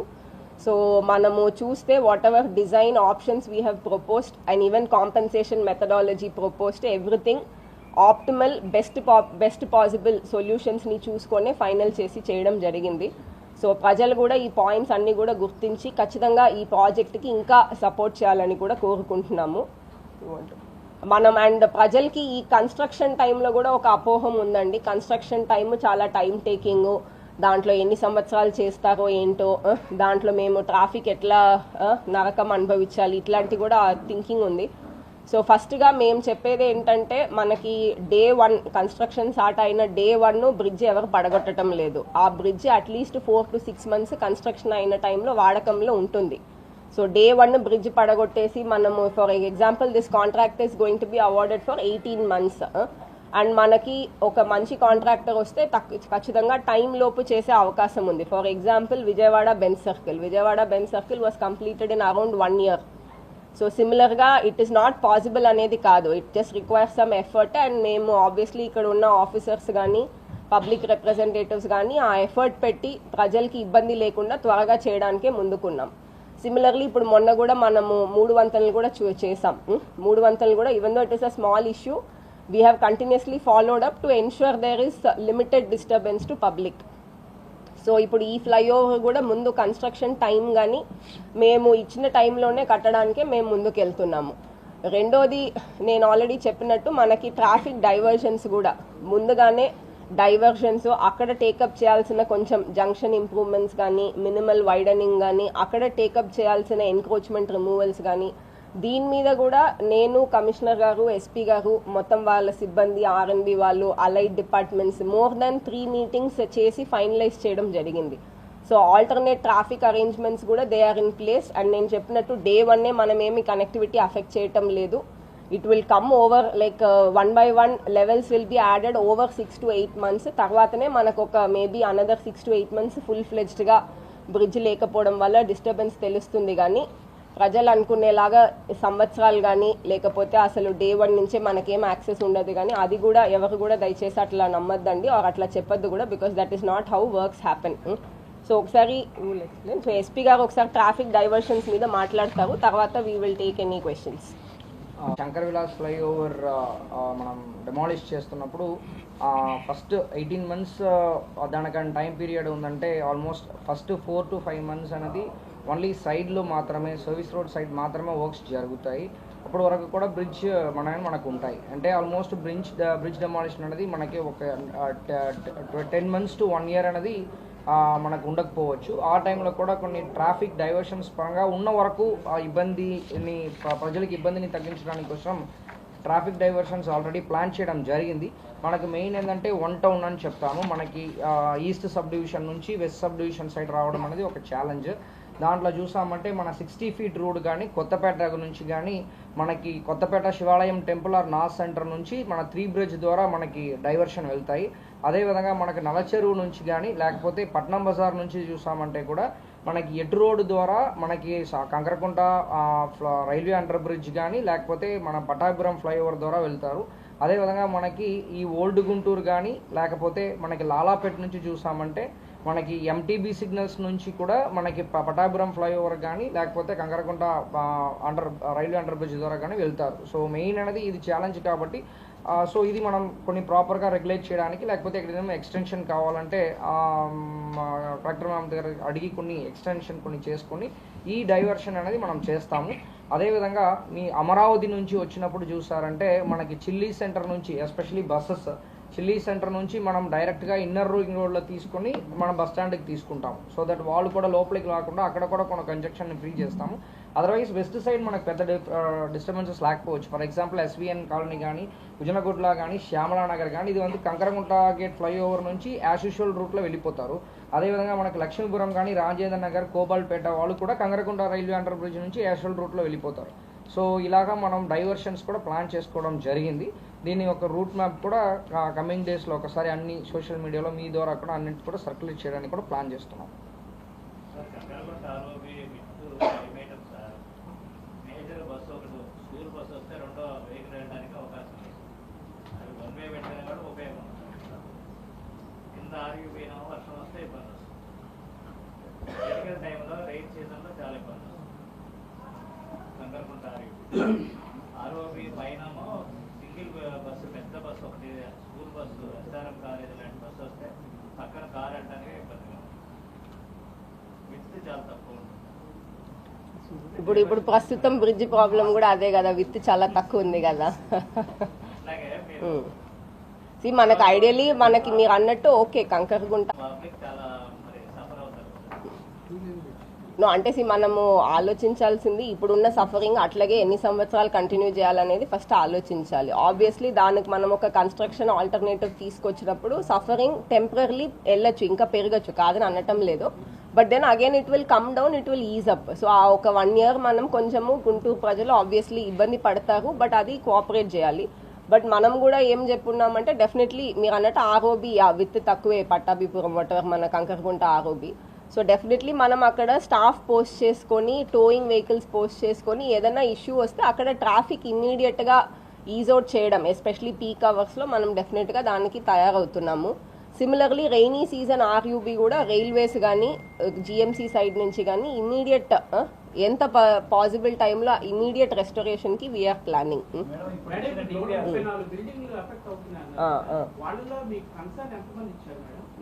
Speaker 2: సో మనము చూస్తే whatever design options we have proposed and even compensation methodology proposed, everything optimal best possible సొల్యూషన్స్ని చూసుకొని ఫైనల్ చేసి చేయడం జరిగింది. సో ప్రజలు కూడా ఈ పాయింట్స్ అన్నీ కూడా గుర్తించి ఖచ్చితంగా ఈ ప్రాజెక్ట్కి ఇంకా సపోర్ట్ చేయాలని కూడా కోరుకుంటున్నాము. మనం అండ్ ప్రజలకి ఈ కన్స్ట్రక్షన్ టైంలో కూడా ఒక అపోహం ఉందండి. కన్స్ట్రక్షన్ టైం చాలా టైం టేకింగ్, దాంట్లో ఎన్ని సంవత్సరాలు చేస్తారో ఏంటో, దాంట్లో మేము ట్రాఫిక్ ఎట్లా నరకం అనుభవించాలి, ఇట్లాంటి కూడా థింకింగ్ ఉంది. సో ఫస్ట్గా మేము చెప్పేది ఏంటంటే మనకి డే 1 కన్స్ట్రక్షన్ స్టార్ట్ అయిన డే 1 బ్రిడ్జ్ ఎవరు పడగొట్టడం లేదు. ఆ bridge at least 4 to 6 months construction అయిన టైంలో వాడకంలో ఉంటుంది. సో డే 1 బ్రిడ్జ్ పడగొట్టేసి మనము for example this contract is going to be awarded for 18 months and మనకి ఒక మంచి కాంట్రాక్టర్ వస్తే ఖచ్చితంగా టైం లోపు చేసే అవకాశం ఉంది. For example Vijayawada bench circle was completed in around 1 year. So సిమిలర్గా ఇట్ ఈస్ నాట్ పాసిబుల్ అనేది కాదు, it just requires some effort. And మేము ఆబ్వియస్లీ ఇక్కడ ఉన్న ఆఫీసర్స్ కానీ పబ్లిక్ రిప్రజెంటేటివ్స్ కానీ ఆ ఎఫర్ట్ పెట్టి ప్రజలకి ఇబ్బంది లేకుండా త్వరగా చేయడానికే ముందుకున్నాం. సిమిలర్లీ ఇప్పుడు మొన్న కూడా మనము 3 వంతెనలు కూడా చేసాం. 3 వంతెనలు కూడా even though it is a small issue, we have continuously followed up to ensure there is limited disturbance to public. So ఇప్పుడు ఈ ఫ్లైఓవర్ కూడా ముందు కన్స్ట్రక్షన్ టైం కానీ మేము ఇచ్చిన టైంలోనే కట్టడానికే మేము ముందుకు వెళ్తున్నాము. రెండోది నేను ఆల్రెడీ చెప్పినట్టు మనకి ట్రాఫిక్ డైవర్షన్స్ కూడా ముందుగానే డైవర్షన్స్ అక్కడ టేకప్ చేయాల్సిన కొంచెం జంక్షన్ ఇంప్రూవ్మెంట్స్ కానీ, మినిమల్ వైడనింగ్ కానీ, అక్కడ టేకప్ చేయాల్సిన ఎన్క్రోచ్మెంట్ రిమూవల్స్ కానీ, దీని మీద కూడా నేను కమిషనర్ గారు, ఎస్పీ గారు, మొత్తం వాళ్ళ సిబ్బంది, ఆర్ఎన్బి వాళ్ళు, allied departments more than 3 meetings చేసి ఫైనలైజ్ చేయడం జరిగింది. సో ఆల్టర్నేట్ ట్రాఫిక్ అరేంజ్మెంట్స్ కూడా they are in place. And నేను చెప్పినట్టు డే 1 మనం ఏమి కనెక్టివిటీ అఫెక్ట్ చేయటం లేదు. It will come over like 1 by 1 levels will be added over 6 to 8 months. తర్వాతనే మనకు ఒక maybe another 6 to 8 months full ఫ్లెడ్జ్డ్గా బ్రిడ్జ్ లేకపోవడం వల్ల డిస్టర్బెన్స్ తెలుస్తుంది. కానీ ప్రజలు అనుకునేలాగా సంవత్సరాలు కానీ లేకపోతే అసలు డే 1 నుంచే మనకేం యాక్సెస్ ఉండదు. కానీ అది కూడా ఎవరు కూడా దయచేసి అట్లా నమ్మద్దండి ఆర్ అట్లా చెప్పొద్దు కూడా, because that is not how works happen. So ఒకసారి సో ఎస్పీ గారు ఒకసారి ట్రాఫిక్ డైవర్షన్స్ మీద మాట్లాడతారు, తర్వాత we will take any questions.
Speaker 3: Shankar Vilas flyover మనం డెమాలిష్ చేస్తున్నప్పుడు ఫస్ట్ 18 months దానికన్నా టైం పీరియడ్ ఉందంటే ఆల్మోస్ట్ ఫస్ట్ 4 to 5 months అనేది ఓన్లీ సైడ్లో మాత్రమే, సర్వీస్ రోడ్ సైడ్ మాత్రమే వర్క్స్ జరుగుతాయి. అప్పటి వరకు కూడా బ్రిడ్జ్ మనకు ఉంటాయి. అంటే ఆల్మోస్ట్ బ్రిడ్జ్ డెమాలిషన్ అనేది మనకి ఒక 10 months to 1 year అనేది మనకు ఉండకపోవచ్చు. ఆ టైంలో కూడా కొన్ని ట్రాఫిక్ డైవర్షన్స్ పరంగా ఉన్న వరకు ఆ ఇబ్బందిని ప్రజలకు ఇబ్బందిని తగ్గించడానికి కోసం ట్రాఫిక్ డైవర్షన్స్ ఆల్రెడీ ప్లాన్ చేయడం జరిగింది. మనకు మెయిన్ ఏంటంటే 1 town అని చెప్తాను. మనకి ఈస్ట్ సబ్ డివిజన్ నుంచి వెస్ట్ సబ్ డివిజన్ సైడ్ రావడం అనేది ఒక ఛాలెంజ్. దాంట్లో చూసామంటే మన 60 feet రోడ్ కానీ కొత్తపేట నుంచి కానీ మనకి కొత్తపేట శివాలయం టెంపుల్ ఆర్ నార్త్ సెంటర్ నుంచి మన 3 bridge ద్వారా మనకి డైవర్షన్ వెళ్తాయి. అదేవిధంగా మనకి నలచెరువు నుంచి కానీ లేకపోతే పట్నం బజార్ నుంచి చూసామంటే కూడా మనకి ఎటు రోడ్డు ద్వారా మనకి కంకరకుంట రైల్వే అండర్ బ్రిడ్జ్ కానీ లేకపోతే మన పటాపురం ఫ్లైఓవర్ ద్వారా వెళ్తారు. అదేవిధంగా మనకి ఈ ఓల్డ్ గుంటూరు కానీ లేకపోతే మనకి లాలాపేట నుంచి చూసామంటే మనకి ఎంటీబీ సిగ్నల్స్ నుంచి కూడా మనకి పటాపురం ఫ్లైఓవర్ కానీ లేకపోతే కంకరకుంట రైల్వే అండర్ బ్రిడ్జ్ ద్వారా కానీ వెళ్తారు. సో మెయిన్ అనేది ఇది ఛాలెంజ్ కాబట్టి సో ఇది మనం కొన్ని ప్రాపర్గా రెగ్యులేట్ చేయడానికి, లేకపోతే ఎక్కడైనా ఎక్స్టెన్షన్ కావాలంటే కలెక్టర్ మ్యామ్ దగ్గర అడిగి కొన్ని ఎక్స్టెన్షన్ కొన్ని చేసుకొని ఈ డైవర్షన్ అనేది మనం చేస్తాము. అదేవిధంగా మీ అమరావతి నుంచి వచ్చినప్పుడు చూసారంటే మనకి చిల్లీ సెంటర్ నుంచి ఎస్పెషలీ బస్సెస్ చిల్లీ సెంటర్ నుంచి మనం డైరెక్ట్గా ఇన్నర్ రింగ్ రోడ్లో తీసుకొని మనం బస్ స్టాండ్కి తీసుకుంటాము. సో దట్ వాళ్ళు కూడా లోపలికి రాకుండా అక్కడ కూడా కొన్ని కంజక్షన్ని ఫ్రీ చేస్తాము. అదర్వైజ్ వెస్ట్ సైడ్ మనకు పెద్ద డిస్టర్బెన్సెస్ లేకపోవచ్చు. ఫర్ ఎగ్జాంపుల్ ఎస్విఎన్ కాలనీ కానీ, ఉజనగుట్ల కానీ, శ్యామలా నగర్ కానీ, ఇది వంటి కంకరగుంట గేట్ ఫ్లైఓవర్ నుంచి యాజ్ యూజువల్ రూట్లో వెళ్ళిపోతారు. అదేవిధంగా మనకి లక్ష్మీపురం కానీ, రాజేంద్ర నగర్, కోబాల్పేట వాళ్ళు కూడా కంకరగుంట రైల్వే అండర్ బ్రిడ్జ్ నుంచి యాజ్ యూజువల్ రూట్లో వెళ్ళిపోతారు. సో ఇలాగా మనం డైవర్షన్స్ కూడా ప్లాన్ చేసుకోవడం జరిగింది. దీని ఒక రూట్ మ్యాప్ కూడా కమింగ్ డేస్లో ఒకసారి అన్ని సోషల్ మీడియాలో మీ ద్వారా కూడా అన్నింటి కూడా సర్క్యులేట్ చేయడానికి కూడా ప్లాన్ చేస్తున్నాం.
Speaker 4: టైంలో రైట్ సీజన్లో చాలా ఇబ్బంది కంకరకుంటారు. ఆర్ఓబి పైనమో సింగిల్ బస్సు, పెద్ద బస్సు ఒకటి, స్కూల్ బస్సు, ఎస్ఆర్ఎం కాలేజ్ లాంటి బస్సు వస్తే పక్కన కార్ అంటానికి ఇబ్బందిగా ఉంది. విత్ చాలా తక్కువ ఉంటుంది.
Speaker 2: ఇప్పుడు ప్రస్తుతం బ్రిడ్జ్ ప్రాబ్లం కూడా అదే కదా, విత్ చాలా తక్కువ ఉంది కదా.
Speaker 4: అట్లాగే
Speaker 2: మనకు ఐడియలీ మనకి మీరు అన్నట్టు ఓకే కంకరగుంట
Speaker 4: పబ్లిక్ చాలా మరి సఫర్ అవుతారు.
Speaker 2: అంటే మనము ఆలోచించాల్సింది ఇప్పుడున్న సఫరింగ్ అట్లాగే ఎన్ని సంవత్సరాలు కంటిన్యూ చేయాలనేది ఫస్ట్ ఆలోచించాలి. ఆబ్వియస్లీ దానికి మనం ఒక కన్స్ట్రక్షన్ ఆల్టర్నేటివ్ తీసుకొచ్చినప్పుడు సఫరింగ్ టెంపరీ వెళ్ళొచ్చు, ఇంకా పెరగచ్చు, కాదని అనటం లేదు. But then again it will come down, it will ease up. So ఆ ఒక 1 year మనం కొంచెము గుంటూరు ప్రజలు ఆబ్వియస్లీ ఇబ్బంది పడతారు, బట్ అది కోఆపరేట్ చేయాలి. బట్ మనం కూడా ఏం చెప్పున్నామంటే డెఫినెట్లీ మీరు అన్నట్టు ఆర్ఓబి విత్ తక్కువే, పట్టాభిపురం వాటర్ మన కంకరగుంట ఆర్ఓబి. సో డెఫినెట్లీ మనం అక్కడ స్టాఫ్ పోస్ట్ చేసుకొని, టోయింగ్ వెహికల్స్ పోస్ట్ చేసుకొని ఏదైనా ఇష్యూ వస్తే అక్కడ ట్రాఫిక్ ఇమ్మీడియట్గా ఈజ్ అవుట్ చేయడం, ఎస్పెషలీ పీక్ అవర్స్లో మనం డెఫినెట్గా దానికి తయారవుతున్నాము. సిమిలర్లీ రైనీ సీజన్ ఆర్యూబీ కూడా రైల్వేస్ కానీ జిఎంసీ సైడ్ నుంచి కానీ ఇమ్మీడియట్ ఎంత పాసిబుల్ టైంలో ఇమ్మీడియట్ రెస్టోరేషన్కి వీఆర్ ప్లానింగ్.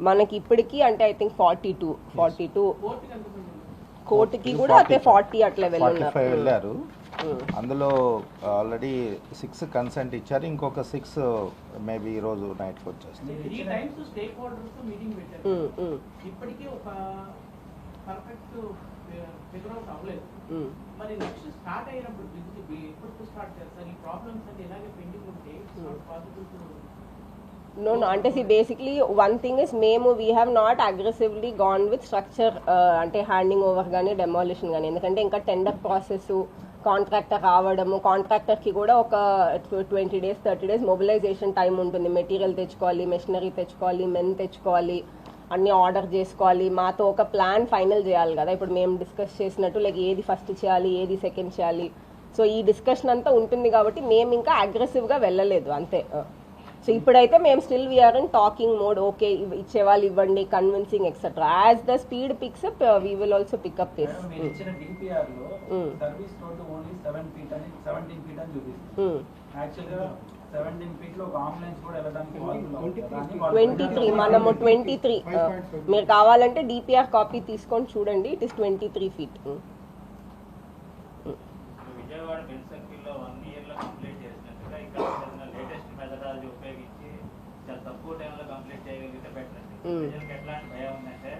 Speaker 2: మనకి ఇప్పటికీ అంటే ఐ థింక్ 42 కోర్టుకి కూడా అయితే 40 అట్లా
Speaker 5: వెళ్ళారు. అందులో ఆల్రెడీ 6 కన్సెంట్ ఇచ్చారు, ఇంకొక 6 మేబీ ఈ రోజు నైట్కి వచ్చేస్తుంది.
Speaker 1: మరి నెక్స్ట్ స్టార్ట్ అయినప్పుడు ఎప్పుడు స్టార్ట్ చేస్తారు? ఈ ప్రాబ్లమ్స్ అంటే ఇలాగే పెండింగ్ ఉంటే
Speaker 2: No, అంటే బేసిక్లీ వన్ థింగ్ ఇస్ మేము we have not aggressively gone with structure అంటే హ్యాండింగ్ ఓవర్ కానీ డెమాలిషన్ కానీ. ఎందుకంటే ఇంకా టెండర్ ప్రాసెస్, కాంట్రాక్టర్ రావడము, కాంట్రాక్టర్కి కూడా ఒక 20 days 30 days మొబిలైజేషన్ టైం ఉంటుంది. మెటీరియల్ తెచ్చుకోవాలి, మెషినరీ తెచ్చుకోవాలి, మెన్ తెచ్చుకోవాలి, అన్నీ ఆర్డర్ చేసుకోవాలి, మాతో ఒక ప్లాన్ ఫైనల్ చేయాలి కదా. ఇప్పుడు మేము డిస్కస్ చేసినట్టు లైక్ ఏది ఫస్ట్ చేయాలి, ఏది సెకండ్ చేయాలి. సో ఈ డిస్కషన్ అంతా ఉంటుంది కాబట్టి మేము ఇంకా అగ్రెసివ్గా వెళ్ళలేదు అంతే. సో ఇప్పుడైతే మేము still we are in talking mode. Okay ఇచ్చేవాళ్ళు ఇవ్వండి, convincing etcetera. As the speed picks up we will also pick up this. మనము 23 మీరు కావాలంటే డిపిఆర్ కాపీ తీసుకొని చూడండి. It is 23 feet.
Speaker 4: Vijayawada Bell సర్కిల్లో 1 year లో కంప్లీట్ చేసినట్టుగా ఇక్కడ లేటెస్ట్ మెథడాలజీ ఉపయోగించి చాలా తక్కువ టైంలో కంప్లీట్ చేయగలిగితే బెటర్ అండి. ప్రజలకు ఎట్లాంటి భయం ఉందంటే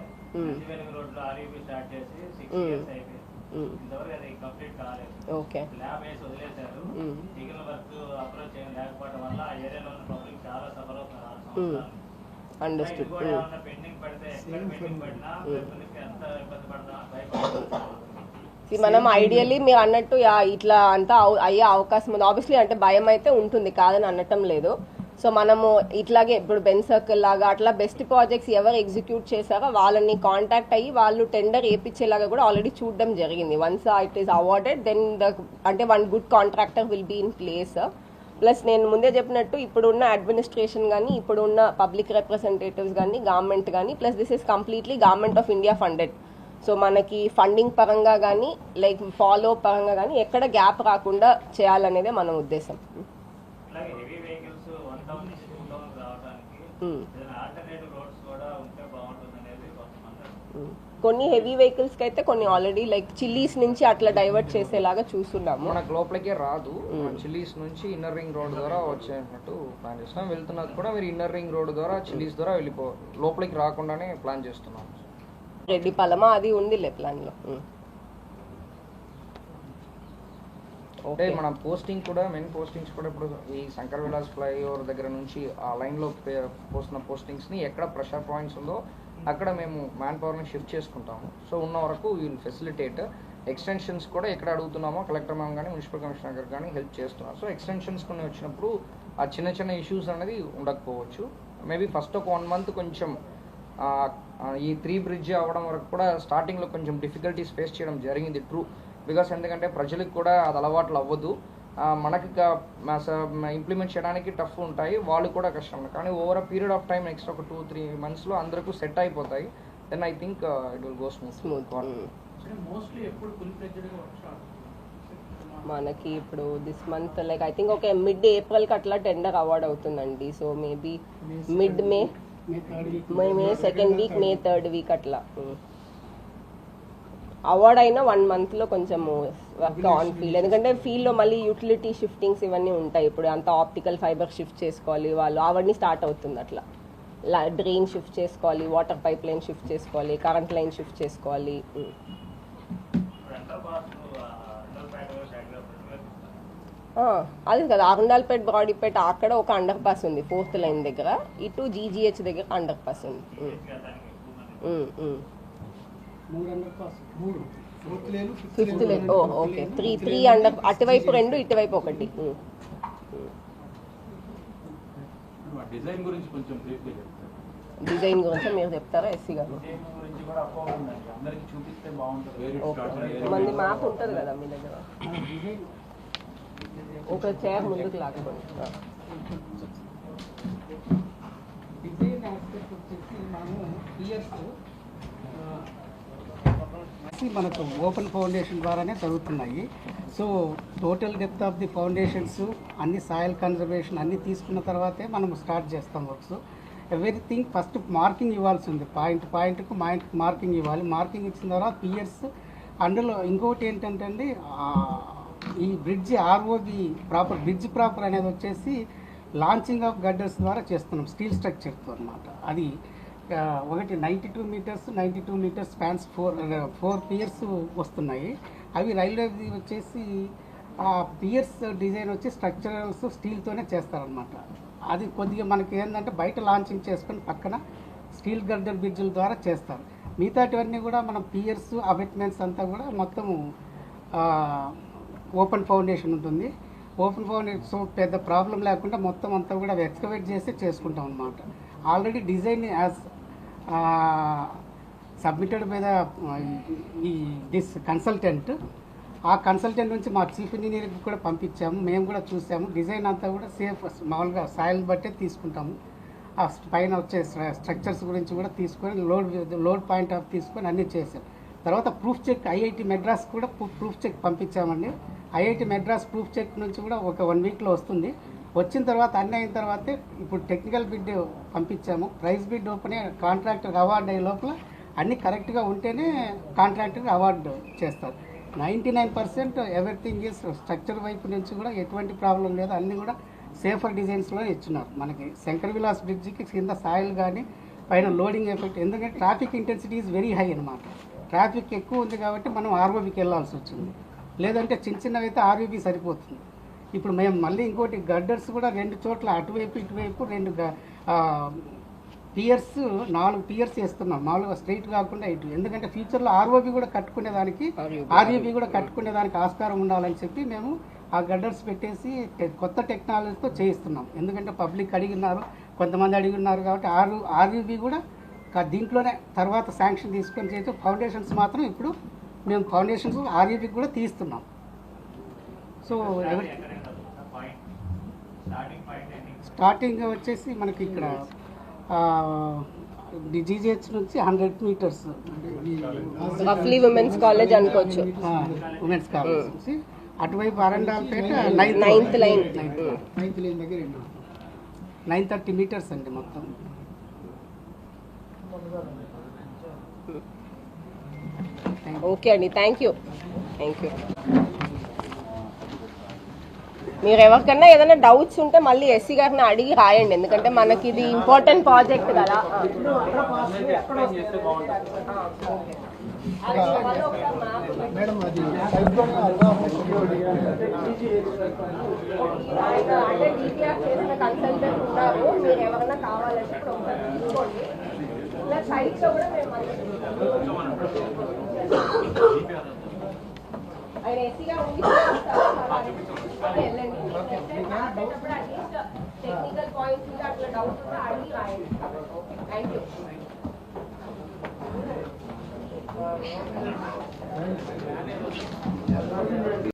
Speaker 4: వెలుగు రోడ్లో ఆర్యూబీ స్టార్ట్ చేసి 6 years అయిపోయింది, ఇంతవరకు అది కంప్లీట్ కాలేదు. ల్యాబ్ వేసి వదిలేశారు. మిగిలిన వర్క్ అప్రోచ్ చేయడం లేకపోవడం వల్ల ఆ ఏరియాలో ఉన్న పబ్లిక్ చాలా సఫర్ అవుతున్నారు. పెండింగ్ పడితే పెండింగ్ పడినా ఎంత ఇబ్బంది పడతా భయపడుతున్నారు.
Speaker 2: మనం ఐడియల్లీ మీరు అన్నట్టు ఇట్లా అంతా అయ్యే అవకాశం ఉంది. ఆబ్వియస్లీ అంటే భయం అయితే ఉంటుంది, కాదని అనటం లేదు. సో మనము ఇట్లాగే ఇప్పుడు బెన్ సర్కిల్ లాగా అట్లా బెస్ట్ ప్రాజెక్ట్స్ ఎవరు ఎగ్జిక్యూట్ చేశారో వాళ్ళని కాంటాక్ట్ అయ్యి వాళ్ళు టెండర్ వేయించేలాగా కూడా ఆల్రెడీ చూడడం జరిగింది. Once it is awarded then అంటే one good contractor will be in place. Plus నేను ముందే చెప్పినట్టు ఇప్పుడున్న అడ్మినిస్ట్రేషన్ కానీ, ఇప్పుడున్న పబ్లిక్ రిప్రజెంటేటివ్స్ కానీ, గవర్నమెంట్ కానీ, plus this is completely government of India funded. So మనకి ఫండింగ్ పరంగా కానీ లైక్ ఫాలో పరంగా కానీ ఎక్కడ గ్యాప్ రాకుండా చేయాలనేదే మన ఉద్దేశం.
Speaker 4: అలాగే హెవీ వెహికల్స్ టౌన్ రావడానికి ఏదైనా ఆల్టర్నేటివ్ రోడ్స్ కూడా ఉంటే బాగుంటుంది అనేది కొంతమంది.
Speaker 2: కొన్ని హెవీ వెహికల్స్కి అయితే కొన్ని ఆల్రెడీ లైక్ చిల్లీస్ నుంచి అట్లా డైవర్ట్ చేసేలాగా చూస్తున్నాము.
Speaker 3: మనకు లోపలికే రాదు, చిల్లీస్ నుంచి ఇన్నర్ రింగ్ రోడ్ ద్వారా వచ్చేటట్టు ప్లాన్ చేస్తున్నాం. వెళ్తున్నది కూడా మీరు ఇన్నర్ రింగ్ రోడ్ ద్వారా చిల్లీస్ ద్వారా లోపలికి రాకుండానే ప్లాన్ చేస్తున్నాం.
Speaker 2: రెడ్డిపాలెమా అది ఉందిలే ప్లాన్లో.
Speaker 3: అంటే మన పోస్టింగ్ కూడా మెయిన్ పోస్టింగ్స్ కూడా ఇప్పుడు ఈ శంకర్ విలాస్ ఫ్లైఓవర్ దగ్గర నుంచి ఆ లైన్లో పోస్తున్న పోస్టింగ్స్ని ఎక్కడ ప్రెషర్ పాయింట్స్ ఉందో అక్కడ మేము మ్యాన్ పవర్ని షిఫ్ట్ చేసుకుంటాము. సో ఉన్న వరకు వీల్ ఫెసిలిటేట్ ఎక్స్టెన్షన్స్ కూడా ఎక్కడ అడుగుతున్నామో కలెక్టర్ మ్యామ్ కానీ మున్సిపల్ కమిషనర్ గారు కానీ హెల్ప్ చేస్తున్నారు. సో ఎక్స్టెన్షన్స్ కొన్ని వచ్చినప్పుడు ఆ చిన్న చిన్న ఇష్యూస్ అనేది ఉండకపోవచ్చు. మేబీ ఫస్ట్ ఒక 1 month కొంచెం ఈ 3 బ్రిడ్జ్ అవ్వడం వరకు కూడా స్టార్టింగ్లో కొంచెం డిఫికల్టీస్ ఫేస్ చేయడం జరిగింది, ట్రూ. బికాస్ ఎందుకంటే ప్రజలకు కూడా అది అలవాట్లు అవ్వదు, మనకి ఇంప్లిమెంట్ చేయడానికి టఫ్ ఉంటాయి, వాళ్ళు కూడా కష్టం. కానీ over a period of time next ఒక 2-3 monthsలో అందరికీ సెట్ అయిపోతాయి. Then I think it will go smooth.
Speaker 2: మనకి ఇప్పుడు this month like I think ఒక మిడ్ ఏప్రిల్కి అట్లా టెండర్ అవార్డ్ అవుతుందండి. So maybe mid May 2nd week, May 3rd week అట్లా అవార్డ్ అయినా 1 monthలో కొంచెం వర్క్ ఆన్ ఫీల్డ్. ఎందుకంటే ఫీల్డ్లో మళ్ళీ యూటిలిటీ షిఫ్టింగ్స్ ఇవన్నీ ఉంటాయి. ఇప్పుడు అంత ఆప్టికల్ ఫైబర్ షిఫ్ట్ చేసుకోవాలి, వాళ్ళు అవన్నీ స్టార్ట్ అవుతుంది. అట్లా డ్రైన్ షిఫ్ట్ చేసుకోవాలి, వాటర్ పైప్ లైన్ షిఫ్ట్ చేసుకోవాలి, కరెంట్ లైన్ షిఫ్ట్ చేసుకోవాలి. అది కదా ఆరుండాల్పేట బ్రాడీపేట అక్కడ ఒక అండర్ పాస్ ఉంది 4th లైన్ దగ్గర, ఇటు GGH దగ్గర అండర్ పాస్ ఉంది. 5th లైన్ ఓకే 3 అండర్ అటువైపు 2 ఇటువైపు 1. డిజైన్ గురించి మీరు చెప్తారా ఎస్సీ గారు? మంది మ్యాప్ ఉంటుంది కదా మీ దగ్గర, ఒక చైర్ ముందుకు లాక్కోండి.
Speaker 6: మనకు ఓపెన్ ఫౌండేషన్ ద్వారానే జరుగుతున్నాయి. So total depth of the foundations అన్ని సాయిల్ కన్జర్వేషన్ అన్నీ తీసుకున్న తర్వాతే మనం స్టార్ట్ చేస్తాం వర్క్స్. ఎవ్రీథింగ్ ఫస్ట్ మార్కింగ్ ఇవ్వాల్సి ఉంది, పాయింట్కు మార్కింగ్ ఇవ్వాలి. మార్కింగ్ ఇచ్చిన తర్వాత పియర్స్. అందులో ఇంకొకటి ఏంటంటే అండి, ఈ బ్రిడ్జ్ ఆర్ఓబి బ్రిడ్జ్ ప్రాపర్ అనేది వచ్చేసి లాంచింగ్ ఆఫ్ గడ్డర్స్ ద్వారా చేస్తున్నాం, స్టీల్ స్ట్రక్చర్తో అనమాట. అది ఒకటి 92 meters స్పాన్స్ 4 పియర్స్ వస్తున్నాయి. అవి రైల్వేది వచ్చేసి ఆ పియర్స్ డిజైన్ వచ్చి స్ట్రక్చరల్స్ స్టీల్తోనే చేస్తారనమాట. అది కొద్దిగా మనకి ఏంటంటే బయట లాంచింగ్ చేసుకొని పక్కన స్టీల్ గర్డర్ బ్రిడ్జ్ల ద్వారా చేస్తారు. మిగతాటివన్నీ కూడా మనం పియర్స్ అబెట్మెంట్స్ అంతా కూడా మొత్తము ఓపెన్ ఫౌండేషన్ ఉంటుంది. ఓపెన్ ఫౌండేషన్ సో పెద్ద ప్రాబ్లం లేకుండా మొత్తం అంతా కూడా ఎక్స్కవేట్ చేసి చేసుకుంటాం అనమాట. Already design as submitted by this consultant. ఆ కన్సల్టెంట్ నుంచి మా చీఫ్ ఇంజనీర్కి కూడా పంపించాము, మేము కూడా చూసాము. డిజైన్ అంతా కూడా సేఫ్, మామూలుగా సాయిల్ బట్టే తీసుకుంటాము. ఆ పైన వచ్చే స్ట్రక్చర్స్ గురించి కూడా తీసుకొని లోడ్ పాయింట్ ఆఫ్ తీసుకొని అన్నీ చేసాం. తర్వాత ప్రూఫ్ చెక్ IIT మెడ్రాస్ కూడా ప్రూఫ్ చెక్ పంపించామండి. IIT మెడ్రాస్ ప్రూఫ్ చెక్ నుంచి కూడా ఒక 1 weekలో వస్తుంది. వచ్చిన తర్వాత అన్నీ అయిన తర్వాతే ఇప్పుడు టెక్నికల్ బిడ్ పంపించాము. Price bid open contractor award అయ్యే లోపల అన్నీ కరెక్ట్గా ఉంటేనే కాంట్రాక్టర్ అవార్డు చేస్తారు. 99% ఎవ్రీథింగ్ ఈజ్ స్ట్రక్చర్ వైపు నుంచి కూడా ఎటువంటి ప్రాబ్లం లేదు, అన్నీ కూడా సేఫర్ డిజైన్స్లో ఇచ్చున్నారు. మనకి శంకర్ విలాస్ బ్రిడ్జికి కింద సాయిల్ కానీ పైన లోడింగ్ ఎఫెక్ట్, ఎందుకంటే traffic intensity is very high అనమాట. ట్రాఫిక్ ఎక్కువ ఉంది కాబట్టి మనం ROBకి వెళ్ళాల్సి వచ్చింది, లేదంటే చిన్నవి అయితే ROB సరిపోతుంది. ఇప్పుడు మేము మళ్ళీ ఇంకోటి గడ్డర్స్ కూడా 2 చోట్ల అటువైపు ఇటువైపు 2 పియర్స్ 4 పియర్స్ వేస్తున్నాం, మామూలుగా స్ట్రైట్ కాకుండా ఇటు. ఎందుకంటే ఫ్యూచర్లో ROB కూడా కట్టుకునేదానికి ROB కూడా కట్టుకునేదానికి ఆస్కారం ఉండాలని చెప్పి మేము ఆ గడ్డర్స్ పెట్టేసి కొత్త టెక్నాలజీతో చేయిస్తున్నాం. ఎందుకంటే పబ్లిక్ అడిగినారు, కొంతమంది అడిగినారు కాబట్టి ROB కూడా దీంట్లోనే తర్వాత శాంక్షన్ తీసుకొని చేసి ఫౌండేషన్స్ మాత్రం ఇప్పుడు మేము ఫౌండేషన్స్ ROB కూడా తీస్తున్నాం. సో స్టార్టింగ్ వచ్చేసి మనకి ఇక్కడ GGH నుంచి 100 meters
Speaker 2: రఫ్లీ ఉమెన్స్ కాలేజ్ అనుకోవచ్చు.
Speaker 6: ఉమెన్స్ కాలేజ్ నుంచి అటువైపు అరండాల్పేట 9th లైన్ దగ్గర 930 మీటర్స్ అండి మొత్తం.
Speaker 2: ఓకే అండి, థ్యాంక్ యూ. మీరు ఎవరికన్నా ఏదైనా డౌట్స్ ఉంటే మళ్ళీ ఎస్సీ గారిని అడిగి రాయండి, ఎందుకంటే మనకి ఇది ఇంపార్టెంట్ ప్రాజెక్ట్ కదా.
Speaker 7: మేడం అది
Speaker 2: అంటే డీపీఆర్ చేసిన కన్సల్టెంట్ ఉన్నారు, మీరు ఎవరైనా కావాలంటే ఇప్పుడు ఒకసారి తీసుకోండి. ఇలా సైట్లో కూడా మేము ఆయన ఎస్సీగా ఉండి వెళ్ళండి. అట్లీస్ట్ టెక్నికల్ పాయింట్స్ ఉంటే అట్లా డౌట్ ఉంటే అడిగి రాయండి. Thank you.